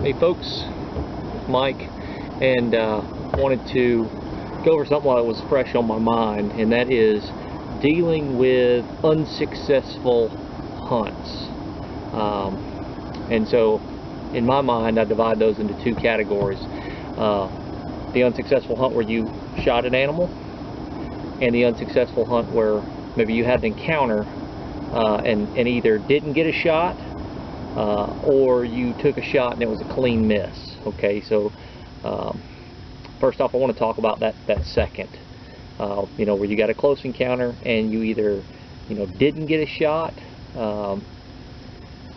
Hey folks, Mike, and wanted to go over something that was fresh on my mind, and that is dealing with unsuccessful hunts. And so in my mind I divide those into two categories. The unsuccessful hunt where you shot an animal, and the unsuccessful hunt where maybe you had an encounter and either didn't get a shot or you took a shot and it was a clean miss. Okay, so first off, I want to talk about that second, where you got a close encounter and you either didn't get a shot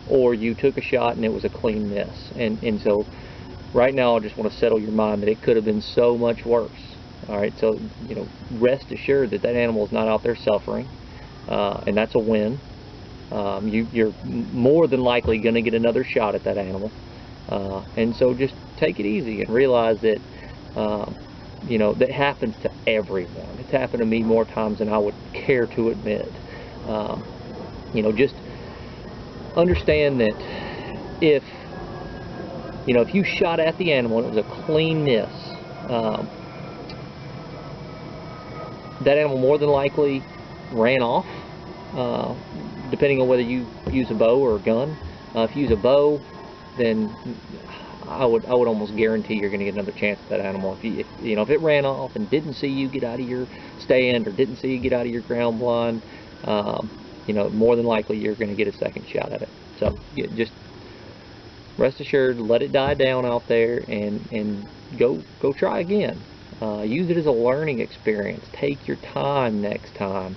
or you took a shot and it was a clean miss. And so right now I just want to settle your mind that it could have been so much worse. Alright, so rest assured that animal is not out there suffering, and that's a win. You're more than likely going to get another shot at that animal, and so just take it easy and realize that that happens to everyone. It's happened to me more times than I would care to admit. Just understand that if you shot at the animal and it was a clean miss, that animal more than likely ran off, depending on whether you use a bow or a gun. If you use a bow, then I would almost guarantee you're going to get another chance at that animal. If it ran off and didn't see you get out of your stand or didn't see you get out of your ground blind, more than likely you're going to get a second shot at it. So just rest assured, let it die down out there and go try again. Use it as a learning experience. Take your time next time,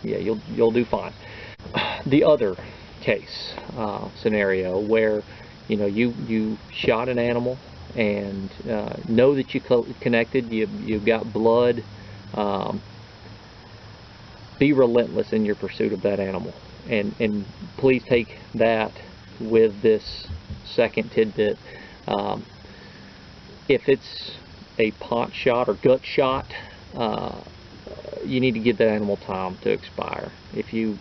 you'll do fine. The other case scenario where you shot an animal and know that you connected, you've got blood. Be relentless in your pursuit of that animal, and please take that with this second tidbit. If it's a pot shot or gut shot, you need to give that animal time to expire. If you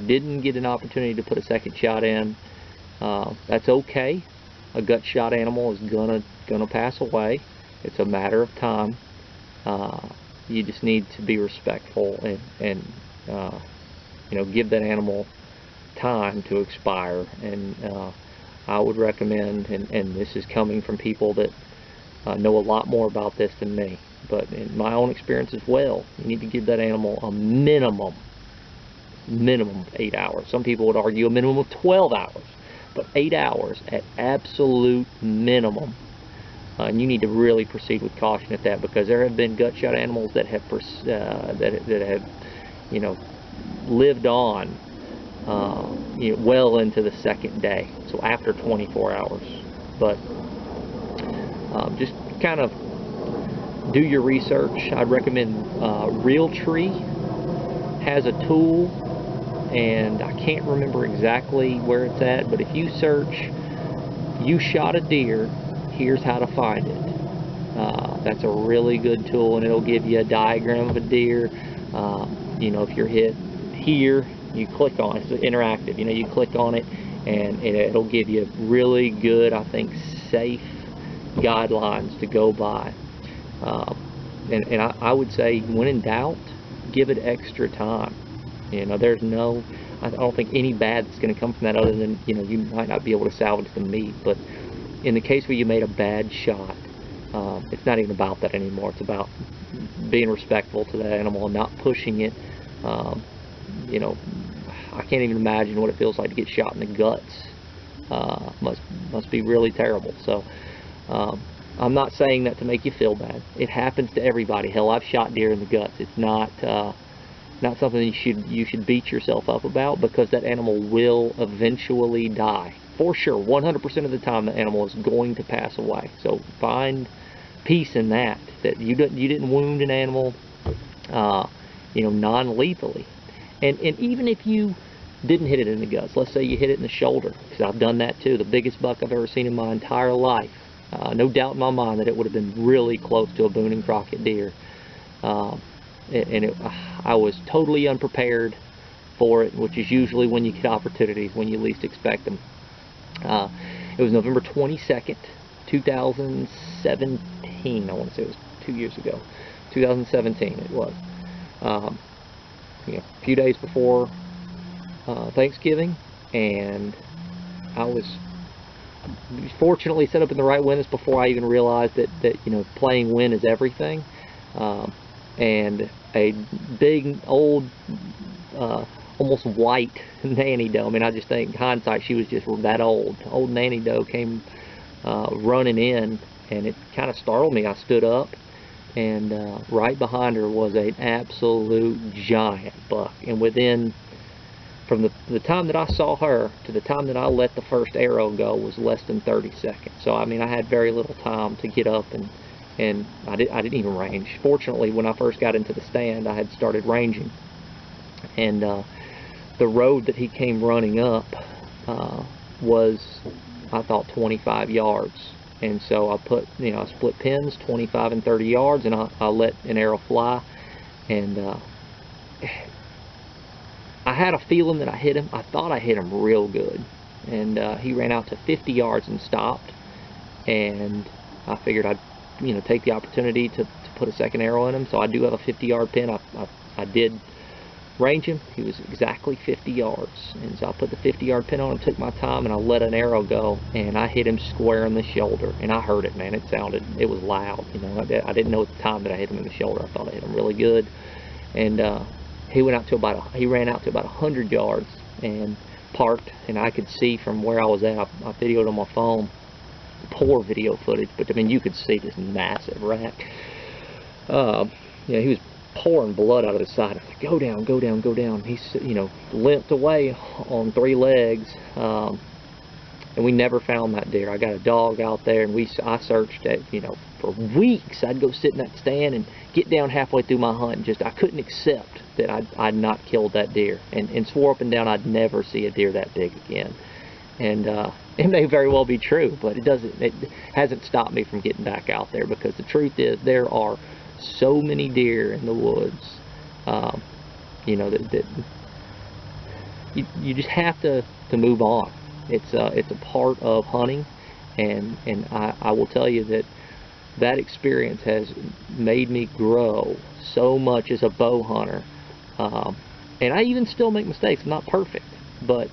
didn't get an opportunity to put a second shot in, that's okay. A gut shot animal is gonna pass away. It's a matter of time. You just need to be respectful and give that animal time to expire. And I would recommend, and this is coming from people that know a lot more about this than me, but in my own experience as well, you need to give that animal a minimum of 8 hours. Some people would argue a minimum of 12 hours, but 8 hours at absolute minimum. And you need to really proceed with caution at that, because there have been gut shot animals that have lived on well into the second day, so after 24 hours. But just kind of do your research. I'd recommend Realtree has a tool, and I can't remember exactly where it's at, but if you search "you shot a deer, here's how to find it," that's a really good tool, and it'll give you a diagram of a deer. If you're hit here, you click on it. It's interactive. You click on it, and it'll give you really good, I think, safe guidelines to go by. And I would say, when in doubt, give it extra time. I don't think any bad that's going to come from that, other than you might not be able to salvage the meat. But in the case where you made a bad shot, it's not even about that anymore. It's about being respectful to that animal and not pushing it. I can't even imagine what it feels like to get shot in the guts. Must be really terrible. So I'm not saying that to make you feel bad. It happens to everybody. Hell, I've shot deer in the guts. It's not something you should beat yourself up about, because that animal will eventually die. For sure, 100% of the time, the animal is going to pass away. So find peace in that you didn't wound an animal non-lethally. And even if you didn't hit it in the guts, let's say you hit it in the shoulder, because I've done that too. The biggest buck I've ever seen in my entire life. No doubt in my mind that it would have been really close to a Boone and Crockett deer. I was totally unprepared for it, which is usually when you get opportunities, when you least expect them. It was November 22nd, 2017. I want to say it was 2 years ago. 2017 it was. You know, a few days before Thanksgiving, and I was fortunately set up in the right wind. This before I even realized that you know, playing wind is everything. And a big old almost white nanny doe. I mean, I just think hindsight, she was just that old nanny doe came running in, and it kind of startled me. I stood up, and right behind her was an absolute giant buck, and from the time that I saw her to the time that I let the first arrow go was less than 30 seconds. So I mean, I had very little time to get up, and I didn't even range. Fortunately, when I first got into the stand, I had started ranging, and the road that he came running up was, I thought, 25 yards. And so I put, you know, I split pins 25 and 30 yards, and I let an arrow fly, and I had a feeling that I hit him. I thought I hit him real good, and he ran out to 50 yards and stopped, and I figured I'd, you know, take the opportunity to put a second arrow in him. So I do have a 50-yard pin. I did range him. He was exactly 50 yards, and so I put the 50-yard pin on him, took my time, and I let an arrow go, and I hit him square in the shoulder, and I heard it, man. It was loud, you know. I didn't know at the time that I hit him in the shoulder. I thought I hit him really good, and he ran out to about 100 yards and parked, and I could see from where I was at. I videoed on my phone, poor video footage, but I mean, you could see this massive rack. Yeah, he was pouring blood out of his side. I was like, go down, go down, go down. He's, you know, limped away on 3 legs, and we never found that deer. I got a dog out there, and I searched it, you know, for weeks. I'd go sit in that stand and get down halfway through my hunt, and I couldn't accept that I'd not killed that deer, and swore up and down I'd never see a deer that big again. And it may very well be true, but it hasn't stopped me from getting back out there, because the truth is, there are so many deer in the woods, you know, that you just have to move on. It's a part of hunting, and I will tell you that experience has made me grow so much as a bow hunter. And I even still make mistakes. I'm not perfect, but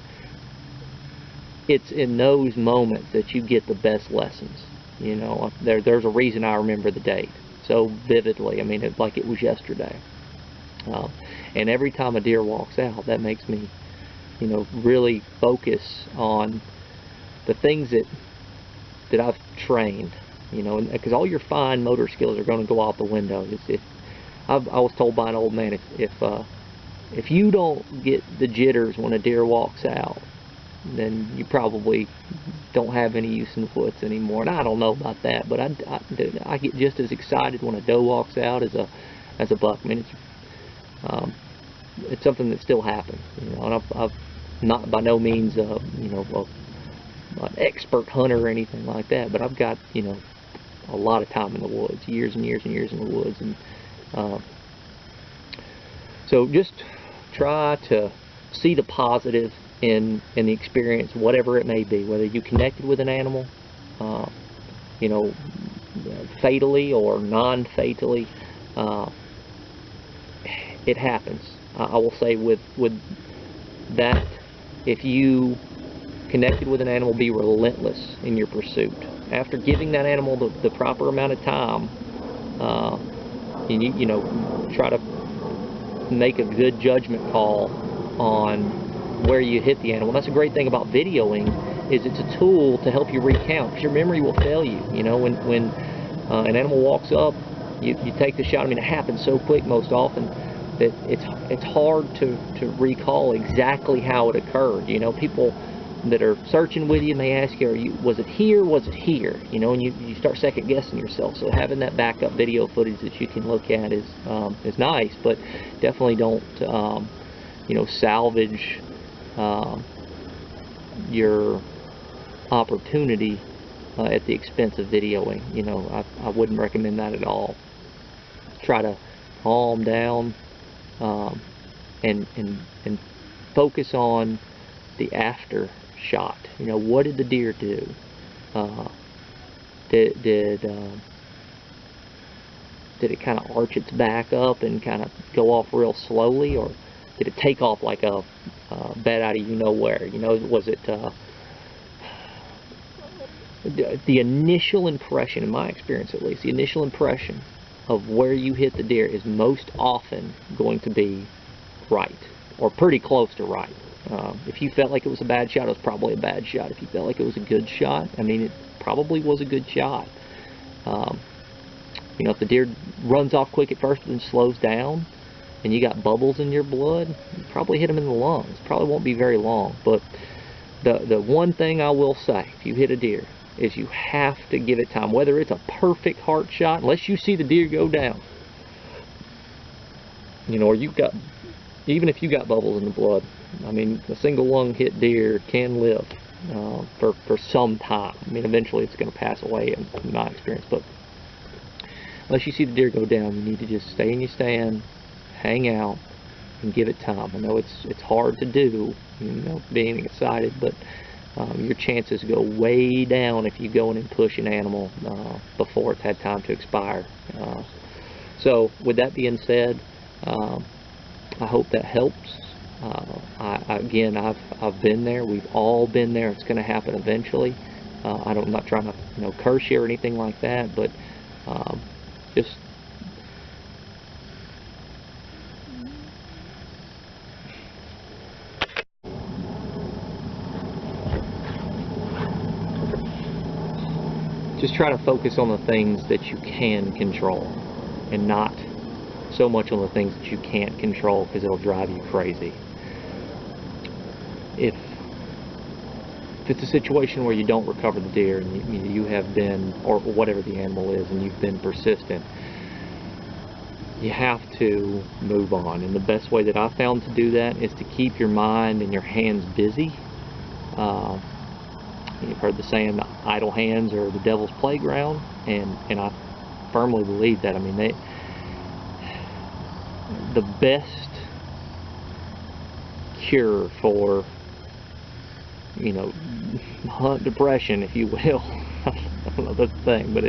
it's in those moments that you get the best lessons. You know, there's a reason I remember the date so vividly. I mean, it's like it was yesterday. And every time a deer walks out, that makes me, you know, really focus on the things that I've trained. You know, because all your fine motor skills are going to go out the window. I was told by an old man, if you don't get the jitters when a deer walks out, then you probably don't have any use in the woods anymore. And I don't know about that, but I get just as excited when a doe walks out as a buck. I mean, it's something that still happens. You know, and I've not by no means you know, an expert hunter or anything like that, but I've got, you know, a lot of time in the woods, years and years and years in the woods, and so just try to see the positive in the experience, whatever it may be, whether you connected with an animal, you know, fatally or non-fatally. It happens. I will say with that, if you connected with an animal, be relentless in your pursuit. After giving that animal the proper amount of time, you know, try to make a good judgment call on where you hit the animal. That's a great thing about videoing, is it's a tool to help you recount, because your memory will fail you. You know, when an animal walks up, you take the shot. I mean, it happens so quick most often that it's hard to recall exactly how it occurred. You know, people that are searching with you may ask you, was it here, was it here? You know, and you start second guessing yourself. So having that backup video footage that you can look at is nice, but definitely don't you know, salvage your opportunity at the expense of videoing. You know, I wouldn't recommend that at all. Try to calm down and focus on the after shot. You know, what did the deer do? Did it kind of arch its back up and kind of go off real slowly, or did it take off like a bat out of you know where? You know, was it the initial impression, in my experience at least, the initial impression of where you hit the deer is most often going to be right, or pretty close to right. If you felt like it was a bad shot, it was probably a bad shot. If you felt like it was a good shot, I mean, it probably was a good shot. You know, if the deer runs off quick at first and then slows down, and you got bubbles in your blood, you probably hit him in the lungs. Probably won't be very long. But the one thing I will say, if you hit a deer, is you have to give it time. Whether it's a perfect heart shot, unless you see the deer go down, you know, or you've got, even if you got bubbles in the blood, I mean, a single lung hit deer can live for some time. I mean, eventually it's going to pass away in my experience. But unless you see the deer go down, you need to just stay in your stand, hang out, and give it time. I know it's hard to do, you know, being excited, but your chances go way down if you go in and push an animal before it's had time to expire. So with that being said, I hope that helps. Again, I've been there. We've all been there. It's going to happen eventually. I'm not trying to, you know, curse you or anything like that, but just try to focus on the things that you can control, and not so much on the things that you can't control, because it'll drive you crazy. If it's a situation where you don't recover the deer, and you have been, or whatever the animal is, and you've been persistent, you have to move on. And the best way that I've found to do that is to keep your mind and your hands busy. You've heard the saying, idle hands are the devil's playground, and I firmly believe that. I mean, the best cure for, you know, hunt depression, if you will, I don't know that's the thing, but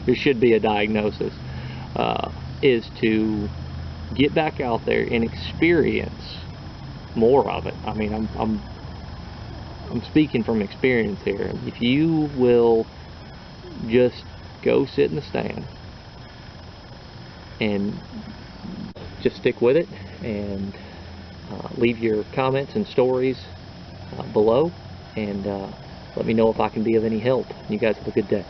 there should be a diagnosis, is to get back out there and experience more of it. I mean, I'm speaking from experience here. If you will just go sit in the stand and just stick with it, and leave your comments and stories below, and let me know if I can be of any help. You guys have a good day.